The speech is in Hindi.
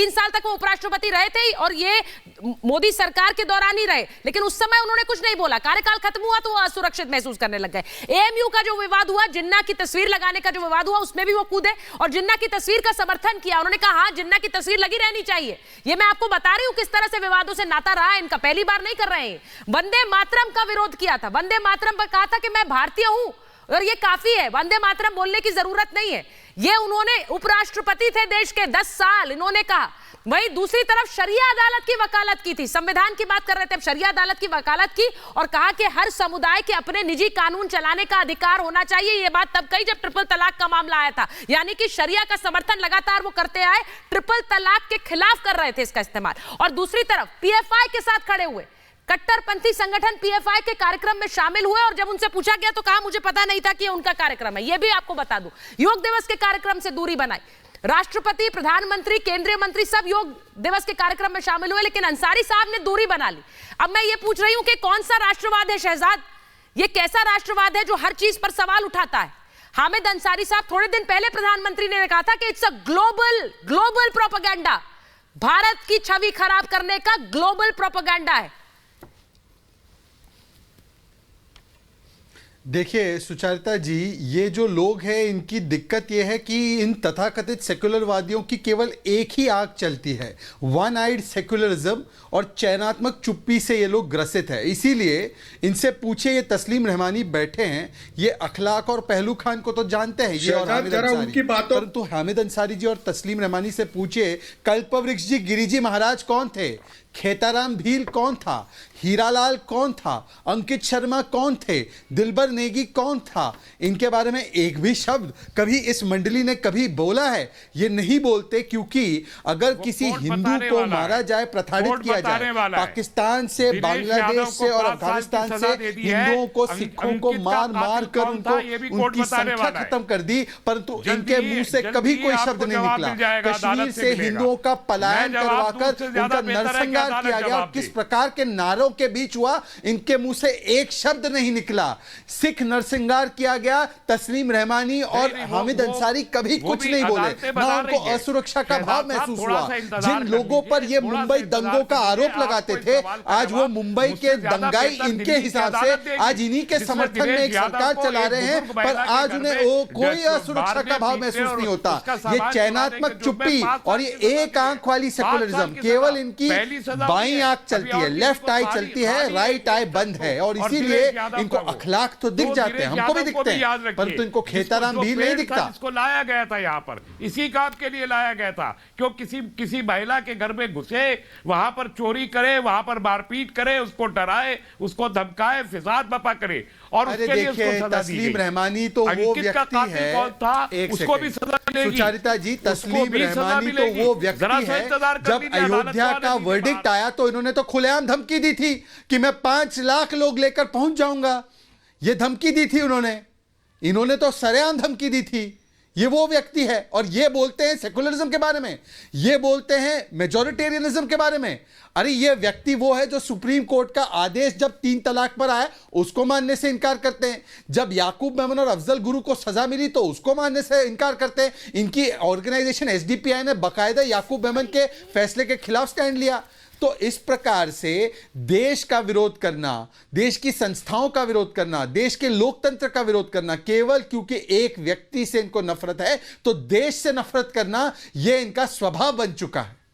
3 साल तक वो उपराष्ट्रपति रहे थे और ये मोदी सरकार के दौरान ही रहे, लेकिन उस समय उन्होंने कुछ नहीं बोला। कार्यकाल खत्म हुआ तो वो असुरक्षित महसूस करने लग गए। एएमयू का जो विवाद हुआ, जिन्ना की तस्वीर लगाने का जो विवाद हुआ, उसमें भी वो कूदे और जिन्ना की तस्वीर का समर्थन किया। उन्होंने कहा हाँ, जिन्ना की तस्वीर लगी रहनी चाहिए। ये मैं आपको बता रही हूं किस तरह से विवादों से नाता रहा है इनका, पहली बार नहीं कर रहे हैं। वंदे मातरम का विरोध किया था, वंदे मातरम पर कहा था कि मैं भारतीय हूं और ये काफी है, वंदे मातरम बोलने की जरूरत नहीं है। ये उन्होंने उपराष्ट्रपति थे देश के 10 साल, इन्होंने कहा। वहीं दूसरी तरफ शरिया अदालत की वकालत की थी, संविधान की बात कर रहे थे, अब शरिया अदालत की वकालत की और कहा कि हर समुदाय के अपने निजी कानून चलाने का अधिकार होना चाहिए। ये बात तब कही जब ट्रिपल तलाक का मामला आया था, यानी कि शरिया का समर्थन लगातार वो करते आए, ट्रिपल तलाक के खिलाफ कर रहे थे इसका इस्तेमाल। और दूसरी तरफ पीएफआई के साथ खड़े हुए कट्टरपंथी संगठन पीएफआई के कार्यक्रम में शामिल हुए और जब उनसे पूछा गया तो कहा मुझे पता नहीं था कि ये उनका कार्यक्रम है। ये भी आपको बता दूं, योग दिवस के कार्यक्रम से दूरी बनाई। राष्ट्रपति, प्रधानमंत्री, केंद्रीय मंत्री सब योग दिवस के कार्यक्रम में शामिल हुए, लेकिन अंसारी साहब ने दूरी बना ली। अब मैं ये पूछ रही हूं कि कौन सा राष्ट्रवाद है शहजाद? ये कैसा राष्ट्रवाद है जो हर चीज पर सवाल उठाता है? हामिद अंसारी साहब थोड़े दिन पहले प्रधानमंत्री ने कहा था कि it's a global propaganda, Bharat की छवि खराब करने का ग्लोबल प्रोपेगेंडा है। देखिए सुचारिता जी, ये जो लोग हैं इनकी दिक्कत ये है कि इन तथाकथित सेक्युलरवादियों की केवल एक ही आंख चलती है, वन आइड सेक्युलरिज्म, और चयनात्मक चुप्पी से ये लोग ग्रसित है। इसीलिए इनसे पूछे, ये तस्लीम रहमानी बैठे हैं, ये अखलाक और पहलू खान को तो जानते हैं ये और हामिद अंसारी, परंतु हामिद अंसारी जी और तस्लीम रहमानी से पूछे कल्पवृक्ष जी गिरिजी महाराज कौन थे, खेताराम भील कौन था, हीरालाल कौन था, अंकित शर्मा कौन थे, दिलबर नेगी कौन था, इनके बारे में एक भी शब्द कभी इस मंडली ने कभी बोला है? ये नहीं बोलते, क्योंकि अगर किसी हिंदू को मारा जाए, प्रताड़ित किया जाए, पाकिस्तान से, बांग्लादेश से और अफगानिस्तान से हिंदुओं को, सिखों को मार मार कर उनकी संख्या खत्म कर दी, परंतु इनके मुंह से कभी कोई शब्द नहीं निकला। कश्मीर से हिंदुओं का पलायन करवाकर उनका नरसंहार किया गया और किस प्रकार के नारों के बीच हुआ, इनके मुंह से एक शब्द नहीं निकला। सिख नरसंहार किया गया, तस्लीम रहमानी और हामिद अंसारी कभी कुछ नहीं बोले, ना उनको असुरक्षा का भाव महसूस हुआ। जिन लोगों पर ये मुंबई दंगों का आरोप लगाते थे, आज वो मुंबई के दंगाई इनके हिसाब से आज इन्हीं के समर्थन में एक सरकार चला रहे हैं, पर आज उन्हें कोई असुरक्षा का भाव महसूस नहीं होता। ये चयनात्मक चुप्पी और ये एक आंख वाली सेक्युलरिज्म, केवल इनकी बाईं आंख चलती है, लेफ्ट आई चलती है, राइट आई बंद है, और इसीलिए इनको अखलाक तो दिख जाते हैं, हमको भी दिखते हैं, परंतु इनको खेताराम भी नहीं दिखता। इसको लाया गया था यहाँ पर, इसी काम के लिए लाया गया था, क्यों किसी महिला के घर में घुसे, वहां पर चोरी करे, वहां पर मारपीट करे, उसको डराए, उसको धमकाए, फिसाद बपा करे, और उसके लिए उसको सजा दी गई। तस्लीम रहमानी तो वो व्यक्ति है, उसको भी सजा मिलेगी। सुचारिता जी, तस्लीम रहमानी तो वो व्यक्ति है, जब अयोध्या का वर्डिक्ट आया तो इन्होंने तो खुलेआम धमकी दी थी कि मैं 5 लाख लोग लेकर पहुंच जाऊंगा। ये धमकी दी थी इन्होंने तो सरेआम धमकी दी थी। ये वो व्यक्ति है और ये बोलते हैं सेकुलरिज्म के बारे में, ये बोलते हैं मेजॉरिटेरियनिज्म के बारे में। अरे ये व्यक्ति वो है जो सुप्रीम कोर्ट का आदेश जब 3 तलाक पर आया उसको मानने से इनकार करते हैं, जब याकूब मेमन और अफजल गुरु को सजा मिली तो उसको मानने से इनकार करते हैं। इनकी ऑर्गेनाइजेशन एसडीपीआई ने बाकायदा याकूब मेमन के फैसले के खिलाफ स्टैंड लिया। तो इस प्रकार से देश का विरोध करना, देश की संस्थाओं का विरोध करना, देश के लोकतंत्र का विरोध करना, केवल क्योंकि एक व्यक्ति से इनको नफरत है तो देश से नफरत करना, यह इनका स्वभाव बन चुका है।